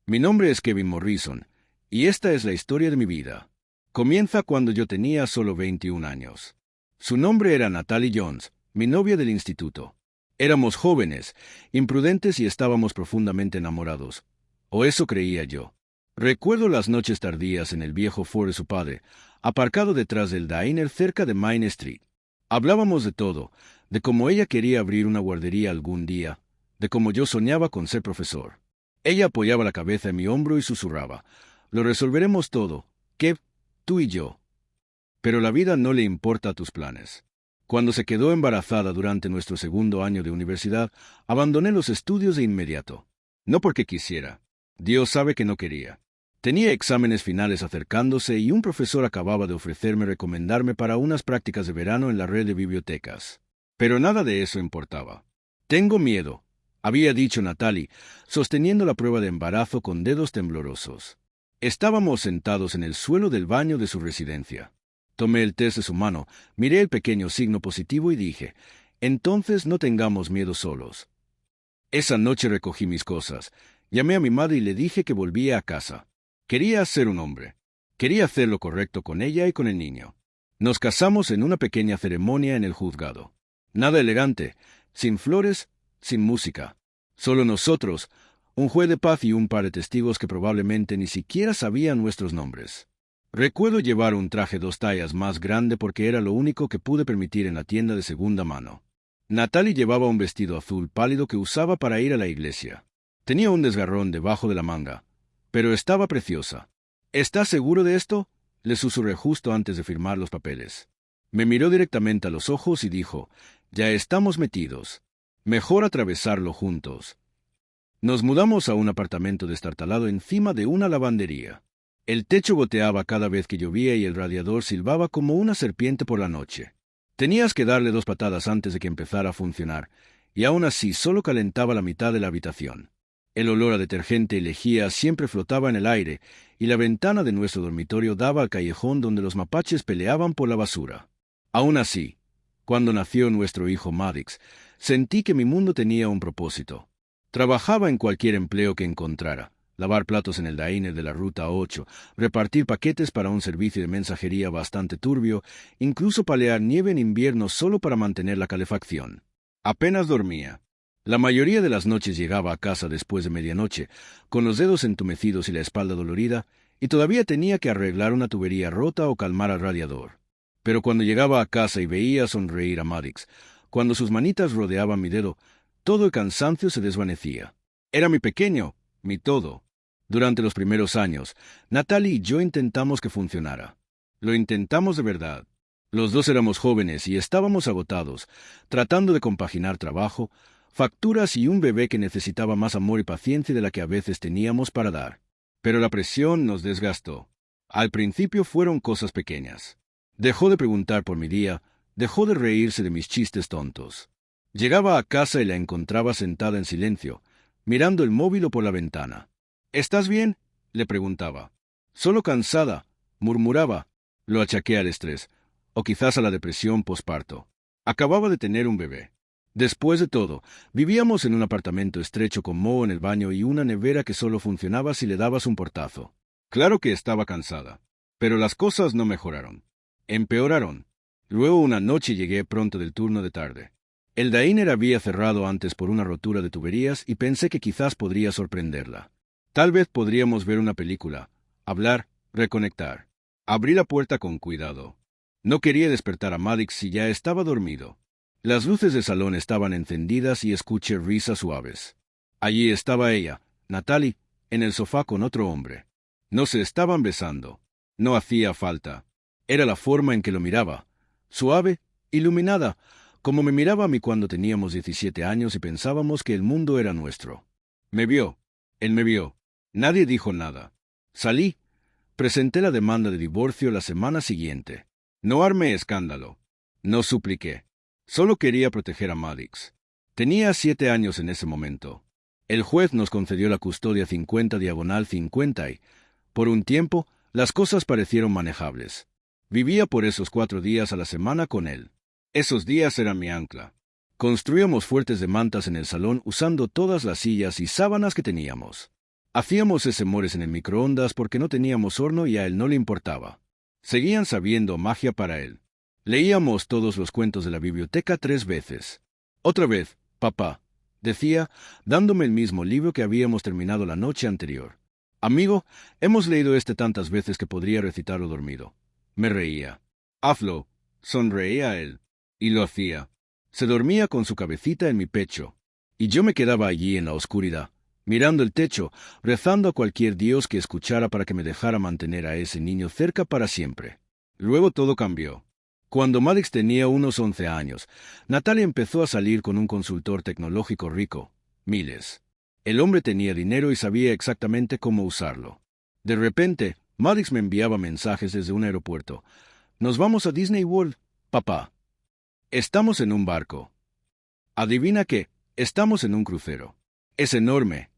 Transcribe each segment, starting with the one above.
Mi nombre es Kevin Morrison, y esta es la historia de mi vida. Comienza cuando yo tenía solo 21 años. Su nombre era Natalie Jones, mi novia del instituto. Éramos jóvenes, imprudentes y estábamos profundamente enamorados. O eso creía yo. Recuerdo las noches tardías en el viejo Ford de su padre, aparcado detrás del diner cerca de Main Street. Hablábamos de todo, de cómo ella quería abrir una guardería algún día, de cómo yo soñaba con ser profesor. Ella apoyaba la cabeza en mi hombro y susurraba: «Lo resolveremos todo, Kev, tú y yo». Pero la vida no le importa a tus planes. Cuando se quedó embarazada durante nuestro segundo año de universidad, abandoné los estudios de inmediato. No porque quisiera. Dios sabe que no quería. Tenía exámenes finales acercándose y un profesor acababa de ofrecerme recomendarme para unas prácticas de verano en la red de bibliotecas. Pero nada de eso importaba. «Tengo miedo», había dicho Natalie, sosteniendo la prueba de embarazo con dedos temblorosos. Estábamos sentados en el suelo del baño de su residencia. Tomé el test de su mano, miré el pequeño signo positivo y dije: «Entonces no tengamos miedo solos». Esa noche recogí mis cosas, llamé a mi madre y le dije que volvía a casa. Quería ser un hombre. Quería hacer lo correcto con ella y con el niño. Nos casamos en una pequeña ceremonia en el juzgado. Nada elegante, sin flores, sin música. Solo nosotros, un juez de paz y un par de testigos que probablemente ni siquiera sabían nuestros nombres. Recuerdo llevar un traje 2 tallas más grande porque era lo único que pude permitir en la tienda de segunda mano. Natalie llevaba un vestido azul pálido que usaba para ir a la iglesia. Tenía un desgarrón debajo de la manga, pero estaba preciosa. «¿Estás seguro de esto?», le susurré justo antes de firmar los papeles. Me miró directamente a los ojos y dijo: «Ya estamos metidos. Mejor atravesarlo juntos». Nos mudamos a un apartamento destartalado encima de una lavandería. El techo goteaba cada vez que llovía y el radiador silbaba como una serpiente por la noche. Tenías que darle 2 patadas antes de que empezara a funcionar, y aún así solo calentaba la mitad de la habitación. El olor a detergente y lejía siempre flotaba en el aire, y la ventana de nuestro dormitorio daba al callejón donde los mapaches peleaban por la basura. Aún así, cuando nació nuestro hijo Maddox, sentí que mi mundo tenía un propósito. Trabajaba en cualquier empleo que encontrara: lavar platos en el diner de la Ruta 8, repartir paquetes para un servicio de mensajería bastante turbio, incluso palear nieve en invierno solo para mantener la calefacción. Apenas dormía. La mayoría de las noches llegaba a casa después de medianoche, con los dedos entumecidos y la espalda dolorida, y todavía tenía que arreglar una tubería rota o calmar al radiador. Pero cuando llegaba a casa y veía sonreír a Maddox, cuando sus manitas rodeaban mi dedo, todo el cansancio se desvanecía. Era mi pequeño, mi todo. Durante los primeros años, Natalie y yo intentamos que funcionara. Lo intentamos de verdad. Los dos éramos jóvenes y estábamos agotados, tratando de compaginar trabajo, facturas y un bebé que necesitaba más amor y paciencia de la que a veces teníamos para dar. Pero la presión nos desgastó. Al principio fueron cosas pequeñas. Dejó de preguntar por mi día, dejó de reírse de mis chistes tontos. Llegaba a casa y la encontraba sentada en silencio, mirando el móvil o por la ventana. «¿Estás bien?», le preguntaba. «Solo cansada», murmuraba. Lo achaqué al estrés, o quizás a la depresión posparto. Acababa de tener un bebé. Después de todo, vivíamos en un apartamento estrecho con moho en el baño y una nevera que solo funcionaba si le dabas un portazo. Claro que estaba cansada, pero las cosas no mejoraron. Empeoraron. Luego una noche llegué pronto del turno de tarde. El diner había cerrado antes por una rotura de tuberías y pensé que quizás podría sorprenderla. Tal vez podríamos ver una película, hablar, reconectar. Abrí la puerta con cuidado. No quería despertar a Maddox si ya estaba dormido. Las luces del salón estaban encendidas y escuché risas suaves. Allí estaba ella, Natalie, en el sofá con otro hombre. No se estaban besando. No hacía falta. Era la forma en que lo miraba. Suave, iluminada, como me miraba a mí cuando teníamos 17 años y pensábamos que el mundo era nuestro. Me vio. Él me vio. Nadie dijo nada. Salí. Presenté la demanda de divorcio la semana siguiente. No armé escándalo. No supliqué. Solo quería proteger a Maddox. Tenía 7 años en ese momento. El juez nos concedió la custodia 50/50 y, por un tiempo, las cosas parecieron manejables. Vivía por esos 4 días a la semana con él. Esos días eran mi ancla. Construíamos fuertes de mantas en el salón usando todas las sillas y sábanas que teníamos. Hacíamos ese mores en el microondas porque no teníamos horno y a él no le importaba. Seguían sabiendo magia para él. Leíamos todos los cuentos de la biblioteca 3 veces. Otra vez, papá, decía, dándome el mismo libro que habíamos terminado la noche anterior. Amigo, hemos leído este tantas veces que podría recitarlo dormido. Me reía. Hazlo, sonreía él. Y lo hacía. Se dormía con su cabecita en mi pecho. Y yo me quedaba allí en la oscuridad, mirando el techo, rezando a cualquier dios que escuchara para que me dejara mantener a ese niño cerca para siempre. Luego todo cambió. Cuando Maddox tenía unos 11 años, Natalia empezó a salir con un consultor tecnológico rico, Miles. El hombre tenía dinero y sabía exactamente cómo usarlo. De repente, Maddox me enviaba mensajes desde un aeropuerto. «Nos vamos a Disney World, papá. Estamos en un barco. Adivina qué, estamos en un crucero. Es enorme.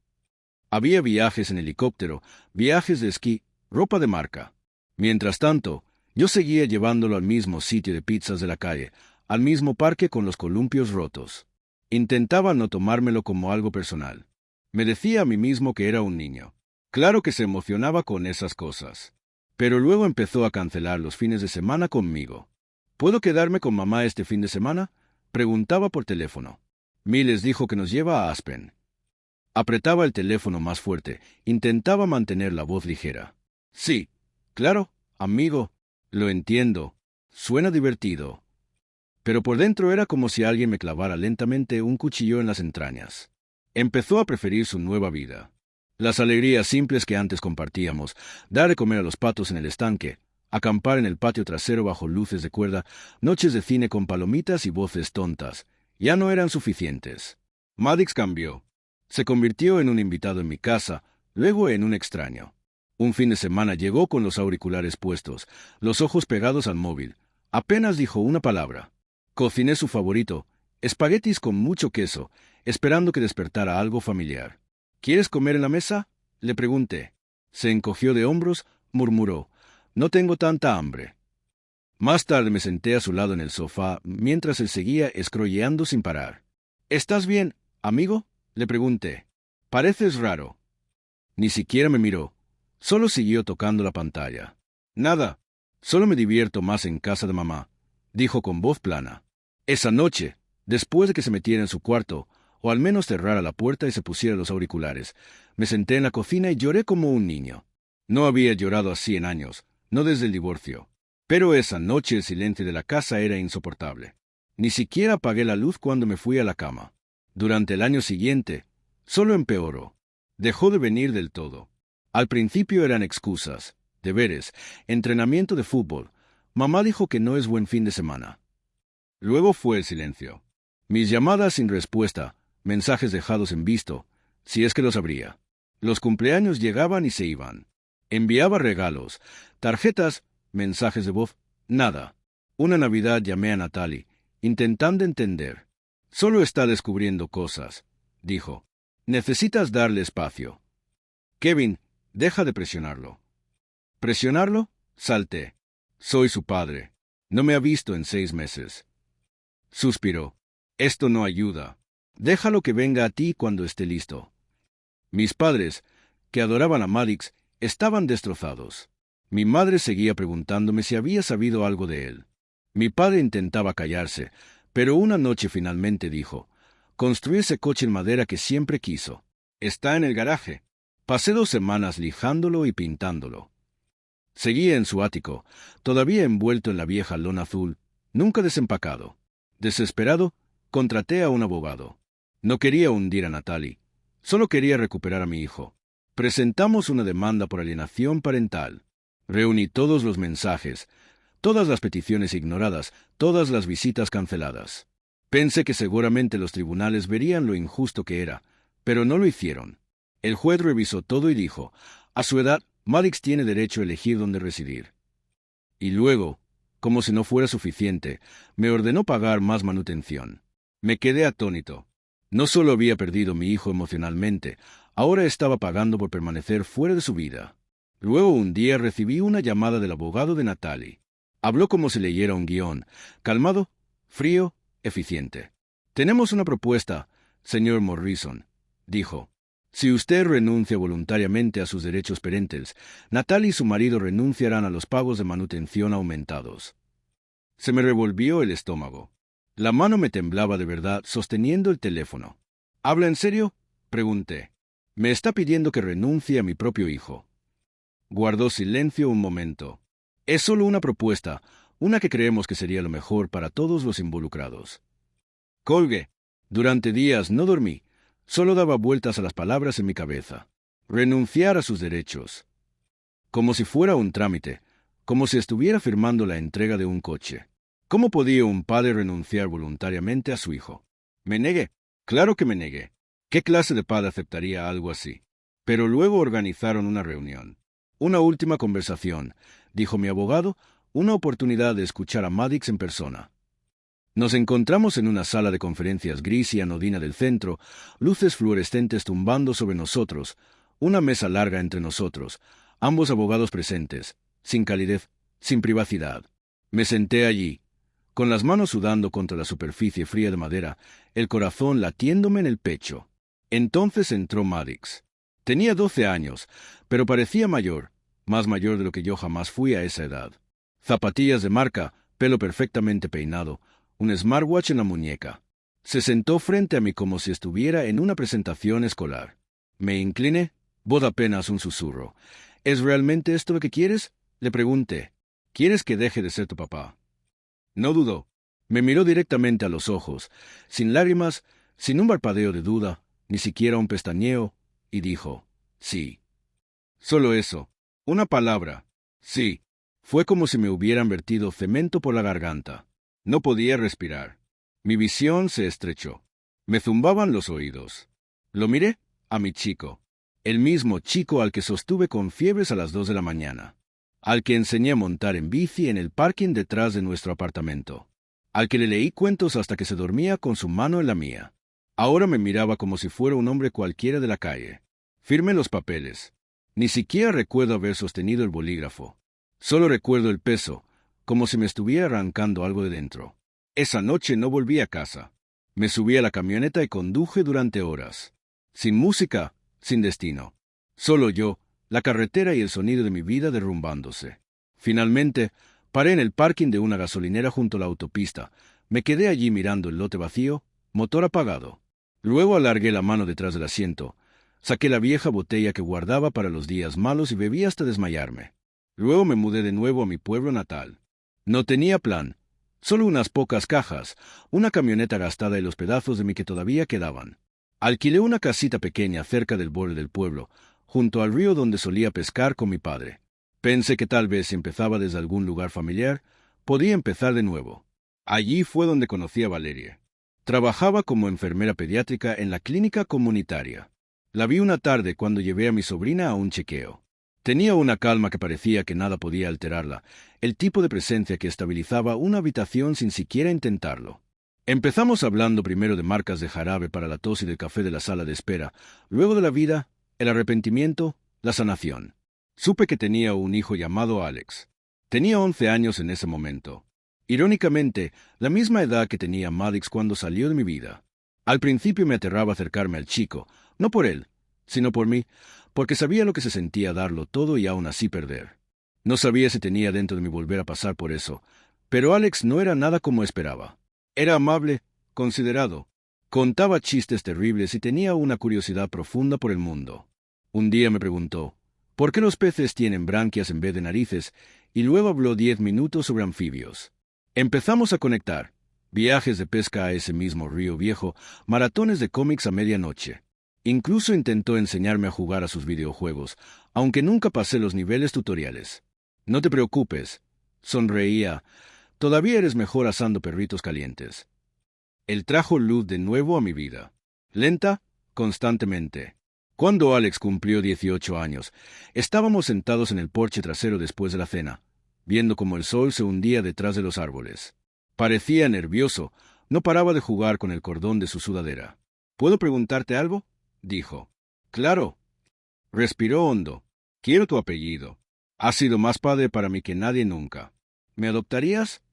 Había viajes en helicóptero, viajes de esquí, ropa de marca. Mientras tanto, yo seguía llevándolo al mismo sitio de pizzas de la calle, al mismo parque con los columpios rotos. Intentaba no tomármelo como algo personal. Me decía a mí mismo que era un niño. Claro que se emocionaba con esas cosas. Pero luego empezó a cancelar los fines de semana conmigo. ¿Puedo quedarme con mamá este fin de semana?, preguntaba por teléfono. Miles dijo que nos lleva a Aspen. Apretaba el teléfono más fuerte, intentaba mantener la voz ligera. Sí, claro, amigo, lo entiendo. Suena divertido. Pero por dentro era como si alguien me clavara lentamente un cuchillo en las entrañas. Empezó a preferir su nueva vida. Las alegrías simples que antes compartíamos, dar de comer a los patos en el estanque, acampar en el patio trasero bajo luces de cuerda, noches de cine con palomitas y voces tontas, ya no eran suficientes. Maddox cambió. Se convirtió en un invitado en mi casa, luego en un extraño. Un fin de semana llegó con los auriculares puestos, los ojos pegados al móvil. Apenas dijo una palabra. Cociné su favorito, espaguetis con mucho queso, esperando que despertara algo familiar. ¿Quieres comer en la mesa?, le pregunté. Se encogió de hombros, murmuró. No tengo tanta hambre. Más tarde me senté a su lado en el sofá, mientras él seguía escroyeando sin parar. ¿Estás bien, amigo?, le pregunté. Pareces raro. Ni siquiera me miró. Solo siguió tocando la pantalla. Nada. Solo me divierto más en casa de mamá, dijo con voz plana. Esa noche, después de que se metiera en su cuarto, o al menos cerrara la puerta y se pusiera los auriculares, me senté en la cocina y lloré como un niño. No había llorado así en años, no desde el divorcio. Pero esa noche el silencio de la casa era insoportable. Ni siquiera apagué la luz cuando me fui a la cama. Durante el año siguiente, solo empeoró. Dejó de venir del todo. Al principio eran excusas, deberes, entrenamiento de fútbol. Mamá dijo que no es buen fin de semana. Luego fue el silencio. Mis llamadas sin respuesta, mensajes dejados en visto, si es que los habría. Los cumpleaños llegaban y se iban. Enviaba regalos, tarjetas, mensajes de voz, nada. Una Navidad llamé a Natalie, intentando entender. Solo está descubriendo cosas, dijo. Necesitas darle espacio. Kevin, deja de presionarlo. ¿Presionarlo? Salté. Soy su padre. No me ha visto en 6 meses. Suspiró. Esto no ayuda. Déjalo que venga a ti cuando esté listo. Mis padres, que adoraban a Maddox, estaban destrozados. Mi madre seguía preguntándome si había sabido algo de él. Mi padre intentaba callarse, pero una noche finalmente dijo, «Construí ese coche en madera que siempre quiso. Está en el garaje». Pasé 2 semanas lijándolo y pintándolo. Seguía en su ático, todavía envuelto en la vieja lona azul, nunca desempacado. Desesperado, contraté a un abogado. No quería hundir a Natalie, solo quería recuperar a mi hijo. Presentamos una demanda por alienación parental. Reuní todos los mensajes, todas las peticiones ignoradas, todas las visitas canceladas. Pensé que seguramente los tribunales verían lo injusto que era, pero no lo hicieron. El juez revisó todo y dijo, a su edad, Maddox tiene derecho a elegir dónde residir. Y luego, como si no fuera suficiente, me ordenó pagar más manutención. Me quedé atónito. No solo había perdido mi hijo emocionalmente, ahora estaba pagando por permanecer fuera de su vida. Luego un día recibí una llamada del abogado de Natalie. Habló como si leyera un guión, calmado, frío, eficiente. «Tenemos una propuesta, señor Morrison», dijo. Si usted renuncia voluntariamente a sus derechos parentales, Natalie y su marido renunciarán a los pagos de manutención aumentados. Se me revolvió el estómago. La mano me temblaba de verdad sosteniendo el teléfono. ¿Habla en serio?, pregunté. Me está pidiendo que renuncie a mi propio hijo. Guardó silencio un momento. Es solo una propuesta, una que creemos que sería lo mejor para todos los involucrados. Colgué. Durante días no dormí. Solo daba vueltas a las palabras en mi cabeza. Renunciar a sus derechos. Como si fuera un trámite, como si estuviera firmando la entrega de un coche. ¿Cómo podía un padre renunciar voluntariamente a su hijo? Me negué. Claro que me negué. ¿Qué clase de padre aceptaría algo así? Pero luego organizaron una reunión. Una última conversación, dijo mi abogado, una oportunidad de escuchar a Maddox en persona. Nos encontramos en una sala de conferencias gris y anodina del centro, luces fluorescentes tumbando sobre nosotros, una mesa larga entre nosotros, ambos abogados presentes, sin calidez, sin privacidad. Me senté allí, con las manos sudando contra la superficie fría de madera, el corazón latiéndome en el pecho. Entonces entró Maddox. Tenía 12 años, pero parecía mayor, más mayor de lo que yo jamás fui a esa edad. Zapatillas de marca, pelo perfectamente peinado, un smartwatch en la muñeca. Se sentó frente a mí como si estuviera en una presentación escolar. Me incliné, voz apenas un susurro. ¿Es realmente esto lo que quieres?, le pregunté. ¿Quieres que deje de ser tu papá? No dudó. Me miró directamente a los ojos, sin lágrimas, sin un parpadeo de duda, ni siquiera un pestañeo, y dijo, sí. Solo eso. Una palabra. Sí. Fue como si me hubieran vertido cemento por la garganta. No podía respirar. Mi visión se estrechó. Me zumbaban los oídos. Lo miré a mi chico. El mismo chico al que sostuve con fiebres a las 2 de la mañana. Al que enseñé a montar en bici en el parking detrás de nuestro apartamento. Al que le leí cuentos hasta que se dormía con su mano en la mía. Ahora me miraba como si fuera un hombre cualquiera de la calle. Firmé los papeles. Ni siquiera recuerdo haber sostenido el bolígrafo. Solo recuerdo el peso, como si me estuviera arrancando algo de dentro. Esa noche no volví a casa. Me subí a la camioneta y conduje durante horas. Sin música, sin destino. Solo yo, la carretera y el sonido de mi vida derrumbándose. Finalmente, paré en el parking de una gasolinera junto a la autopista. Me quedé allí mirando el lote vacío, motor apagado. Luego alargué la mano detrás del asiento. Saqué la vieja botella que guardaba para los días malos y bebí hasta desmayarme. Luego me mudé de nuevo a mi pueblo natal. No tenía plan. Solo unas pocas cajas, una camioneta gastada y los pedazos de mí que todavía quedaban. Alquilé una casita pequeña cerca del borde del pueblo, junto al río donde solía pescar con mi padre. Pensé que tal vez si empezaba desde algún lugar familiar, podía empezar de nuevo. Allí fue donde conocí a Valeria. Trabajaba como enfermera pediátrica en la clínica comunitaria. La vi una tarde cuando llevé a mi sobrina a un chequeo. Tenía una calma que parecía que nada podía alterarla, el tipo de presencia que estabilizaba una habitación sin siquiera intentarlo. Empezamos hablando primero de marcas de jarabe para la tos y del café de la sala de espera, luego de la vida, el arrepentimiento, la sanación. Supe que tenía un hijo llamado Alex. Tenía 11 años en ese momento. Irónicamente, la misma edad que tenía Maddox cuando salió de mi vida. Al principio me aterraba acercarme al chico, no por él, sino por mí, porque sabía lo que se sentía darlo todo y aún así perder. No sabía si tenía dentro de mí volver a pasar por eso, pero Alex no era nada como esperaba. Era amable, considerado, contaba chistes terribles y tenía una curiosidad profunda por el mundo. Un día me preguntó, ¿por qué los peces tienen branquias en vez de narices? Y luego habló 10 minutos sobre anfibios. Empezamos a conectar. Viajes de pesca a ese mismo río viejo, maratones de cómics a medianoche. Incluso intentó enseñarme a jugar a sus videojuegos, aunque nunca pasé los niveles tutoriales. No te preocupes, sonreía. Todavía eres mejor asando perritos calientes. Él trajo luz de nuevo a mi vida. Lenta, constantemente. Cuando Alex cumplió 18 años, estábamos sentados en el porche trasero después de la cena, viendo cómo el sol se hundía detrás de los árboles. Parecía nervioso, no paraba de jugar con el cordón de su sudadera. ¿Puedo preguntarte algo?, dijo. Claro. Respiró hondo. Quiero tu apellido. Has sido más padre para mí que nadie nunca. ¿Me adoptarías?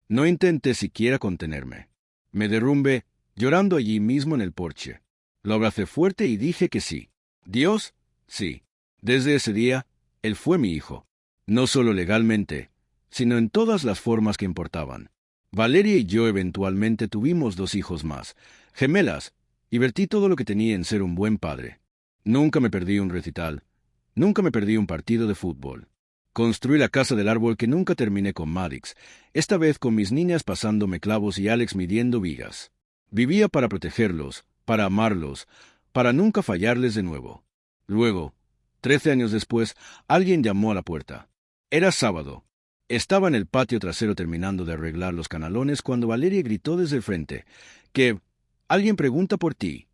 No intenté siquiera contenerme. Me derrumbé, llorando allí mismo en el porche. Lo abracé fuerte y dije que sí. Dios, sí. Desde ese día, él fue mi hijo. No solo legalmente, sino en todas las formas que importaban. Valeria y yo eventualmente tuvimos 2 hijos más, gemelas, y vertí todo lo que tenía en ser un buen padre. Nunca me perdí un recital. Nunca me perdí un partido de fútbol. Construí la casa del árbol que nunca terminé con Maddox, esta vez con mis niñas pasándome clavos y Alex midiendo vigas. Vivía para protegerlos, para amarlos, para nunca fallarles de nuevo. Luego, 13 años después, alguien llamó a la puerta. Era sábado. Estaba en el patio trasero terminando de arreglar los canalones cuando Valeria gritó desde el frente, que «Alguien pregunta por ti».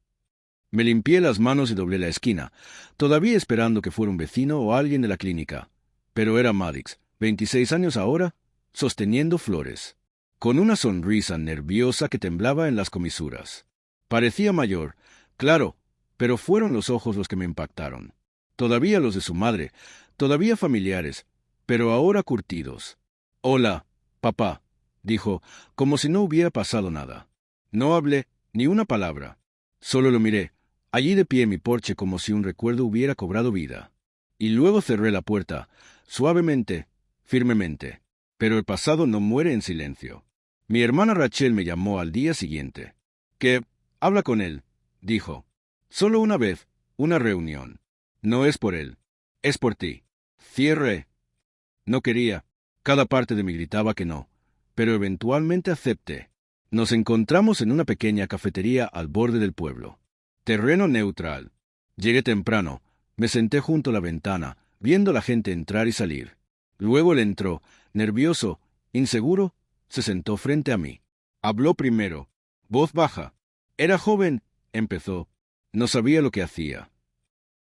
Me limpié las manos y doblé la esquina, todavía esperando que fuera un vecino o alguien de la clínica. Pero era Maddox, 26 años ahora, sosteniendo flores, con una sonrisa nerviosa que temblaba en las comisuras. Parecía mayor, claro, pero fueron los ojos los que me impactaron. Todavía los de su madre, todavía familiares, pero ahora curtidos. «Hola, papá», dijo, como si no hubiera pasado nada. No hablé ni una palabra. Solo lo miré, allí de pie en mi porche como si un recuerdo hubiera cobrado vida. Y luego cerré la puerta, suavemente, firmemente. Pero el pasado no muere en silencio. Mi hermana Rachel me llamó al día siguiente. «Que, habla con él», dijo. «Solo una vez, una reunión. No es por él, es por ti». Cierre. No quería. Cada parte de mí gritaba que no. Pero eventualmente acepté. Nos encontramos en una pequeña cafetería al borde del pueblo. Terreno neutral. Llegué temprano. Me senté junto a la ventana, viendo a la gente entrar y salir. Luego él entró, nervioso, inseguro, se sentó frente a mí. Habló primero, voz baja. Era joven, empezó. No sabía lo que hacía.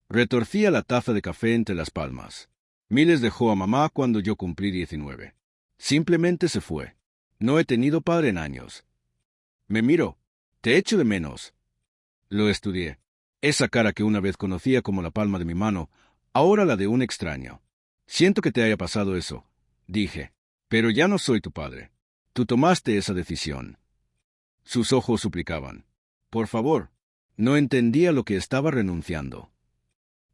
Retorcía la taza de café entre las palmas. Miles dejó a mamá cuando yo cumplí 19. Simplemente se fue. No he tenido padre en años. Me miró. Te echo de menos. Lo estudié. Esa cara que una vez conocía como la palma de mi mano, ahora la de un extraño. Siento que te haya pasado eso, dije. Pero ya no soy tu padre. Tú tomaste esa decisión. Sus ojos suplicaban. Por favor. No entendía lo que estaba renunciando.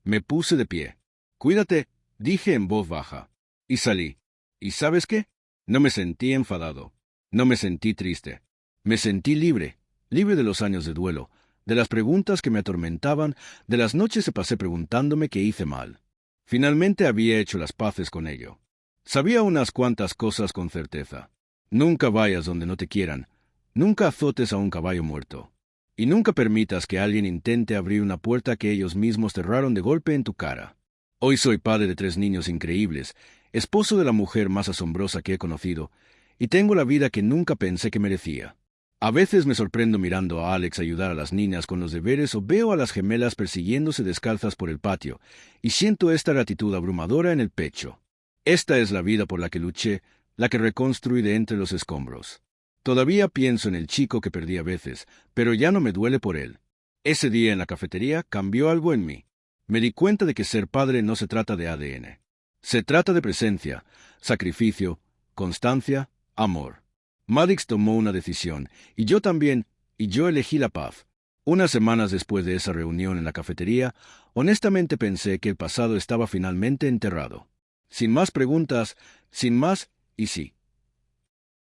Me puse de pie. Cuídate, dije en voz baja. Y salí. ¿Y sabes qué? No me sentí enfadado. No me sentí triste. Me sentí libre, libre de los años de duelo, de las preguntas que me atormentaban, de las noches que pasé preguntándome qué hice mal. Finalmente había hecho las paces con ello. Sabía unas cuantas cosas con certeza. Nunca vayas donde no te quieran. Nunca azotes a un caballo muerto. Y nunca permitas que alguien intente abrir una puerta que ellos mismos cerraron de golpe en tu cara. Hoy soy padre de 3 niños increíbles, esposo de la mujer más asombrosa que he conocido, y tengo la vida que nunca pensé que merecía. A veces me sorprendo mirando a Alex ayudar a las niñas con los deberes o veo a las gemelas persiguiéndose descalzas por el patio, y siento esta gratitud abrumadora en el pecho. Esta es la vida por la que luché, la que reconstruí de entre los escombros. Todavía pienso en el chico que perdí a veces, pero ya no me duele por él. Ese día en la cafetería cambió algo en mí. Me di cuenta de que ser padre no se trata de ADN. Se trata de presencia, sacrificio, constancia, amor. Maddox tomó una decisión, y yo también, y yo elegí la paz. Unas semanas después de esa reunión en la cafetería, honestamente pensé que el pasado estaba finalmente enterrado. Sin más preguntas, sin más, y sí.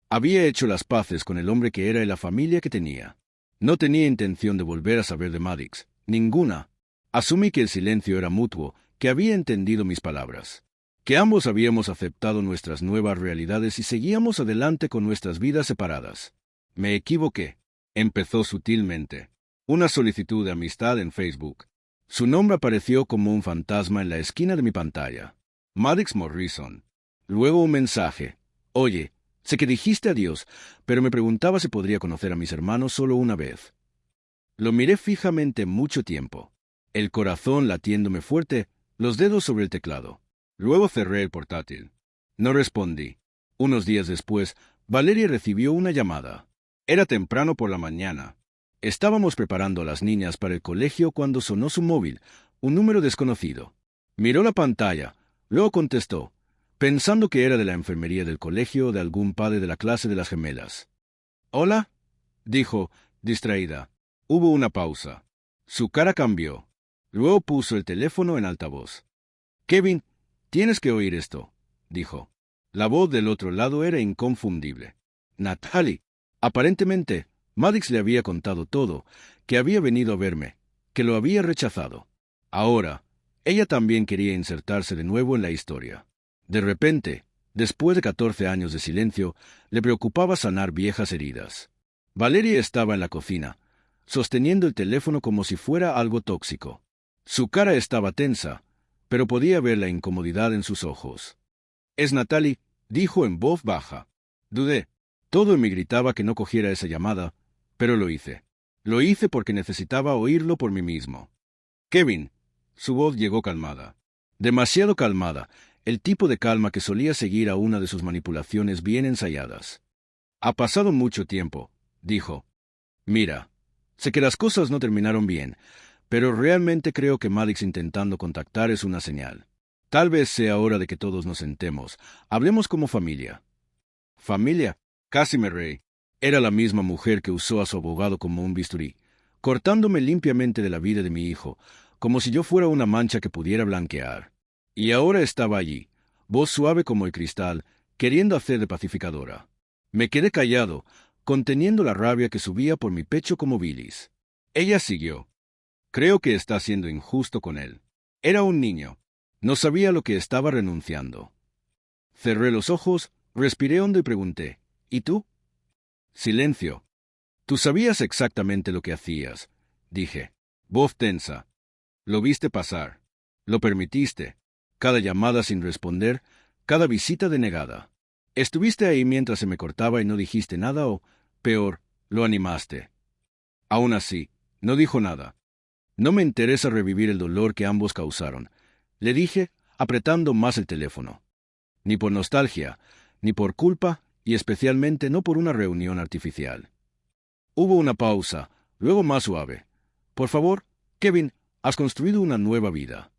Había hecho las paces con el hombre que era y la familia que tenía. No tenía intención de volver a saber de Maddox, ninguna. Asumí que el silencio era mutuo, que había entendido mis palabras, que ambos habíamos aceptado nuestras nuevas realidades y seguíamos adelante con nuestras vidas separadas. Me equivoqué. Empezó sutilmente. Una solicitud de amistad en Facebook. Su nombre apareció como un fantasma en la esquina de mi pantalla. Maddox Morrison. Luego un mensaje. Oye, sé que dijiste adiós, pero me preguntaba si podría conocer a mis hermanos solo una vez. Lo miré fijamente mucho tiempo. El corazón latiéndome fuerte, los dedos sobre el teclado. Luego cerré el portátil. No respondí. Unos días después, Valeria recibió una llamada. Era temprano por la mañana. Estábamos preparando a las niñas para el colegio cuando sonó su móvil, un número desconocido. Miró la pantalla, luego contestó, pensando que era de la enfermería del colegio o de algún padre de la clase de las gemelas. «¿Hola?», dijo, distraída. Hubo una pausa. Su cara cambió. Luego puso el teléfono en altavoz. Kevin, tienes que oír esto, dijo. La voz del otro lado era inconfundible. Natalie. Aparentemente, Maddox le había contado todo, que había venido a verme, que lo había rechazado. Ahora, ella también quería insertarse de nuevo en la historia. De repente, después de 14 años de silencio, le preocupaba sanar viejas heridas. Valeria estaba en la cocina, sosteniendo el teléfono como si fuera algo tóxico. Su cara estaba tensa, pero podía ver la incomodidad en sus ojos. «Es Natalie», dijo en voz baja. Dudé. Todo en mí gritaba que no cogiera esa llamada, pero lo hice. Lo hice porque necesitaba oírlo por mí mismo. «Kevin». Su voz llegó calmada. Demasiado calmada, el tipo de calma que solía seguir a una de sus manipulaciones bien ensayadas. «Ha pasado mucho tiempo», dijo. «Mira, sé que las cosas no terminaron bien, pero realmente creo que Maddox intentando contactar es una señal. Tal vez sea hora de que todos nos sentemos, hablemos como familia». «¿Familia?» Casi me reí. Era la misma mujer que usó a su abogado como un bisturí, cortándome limpiamente de la vida de mi hijo, como si yo fuera una mancha que pudiera blanquear. Y ahora estaba allí, voz suave como el cristal, queriendo hacer de pacificadora. Me quedé callado, conteniendo la rabia que subía por mi pecho como bilis. Ella siguió. «Creo que está siendo injusto con él. Era un niño. No sabía lo que estaba renunciando». Cerré los ojos, respiré hondo y pregunté, «¿Y tú?» Silencio. «Tú sabías exactamente lo que hacías», dije. Voz tensa. «Lo viste pasar. Lo permitiste. Cada llamada sin responder, cada visita denegada. Estuviste ahí mientras se me cortaba y no dijiste nada o, peor, lo animaste». Aún así, no dijo nada. «No me interesa revivir el dolor que ambos causaron», le dije, apretando más el teléfono. «Ni por nostalgia, ni por culpa, y especialmente no por una reunión artificial». Hubo una pausa, luego más suave. «Por favor, Kevin, has construido una nueva vida.